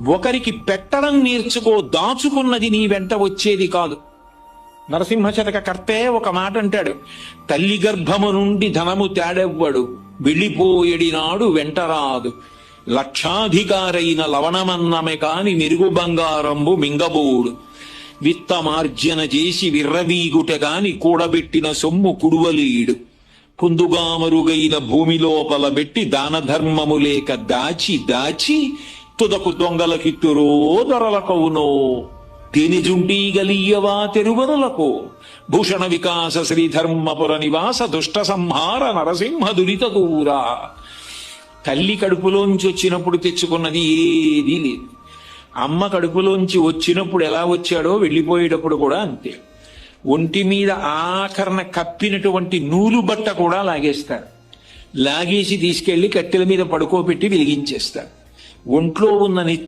ఒకరికి పెట్టడం నేర్చుకో, దాచుకున్నది నీ వెంట వచ్చేది కాదు. నరసింహ శతక కర్తే ఒక మాట అంటాడు, తల్లి గర్భము నుండి ధనము తేడెవ్వడు, వెళ్ళిపోయేడి నాడు వెంటరాదు, లక్షాధికారైన లవణమన్నమే కాని మెరుగు బంగారంబు మింగబోడు, విత్తమార్జన చేసి విర్రవీగుట గాని కూడబెట్టిన సొమ్ము కుడువలీడు, పొందుగామరుగైన భూమి లోపల పెట్టి దాన ధర్మము లేక దాచి దాచి తుదకు దొంగలకిత్తురో దొరలకవునో, తేనెజుంటీ గలియవా తెరువరులకు, భూషణ వికాస శ్రీధర్మపుర నివాస దుష్ట సంహార నరసింహ దురిత దూరా. తల్లి కడుపులోంచి వచ్చినప్పుడు తెచ్చుకున్నది ఏదీ లేదు. అమ్మ కడుపులోంచి వచ్చినప్పుడు ఎలా వచ్చాడో వెళ్ళిపోయేటప్పుడు కూడా అంతే. ఒంటి మీద ఆఖరణ కప్పినటువంటి నూలు బట్ట కూడా లాగేస్తాడు. లాగేసి తీసుకెళ్లి కట్టెల మీద పడుకోబెట్టి వెలిగించేస్తాడు. ఒంట్లో ఉన్న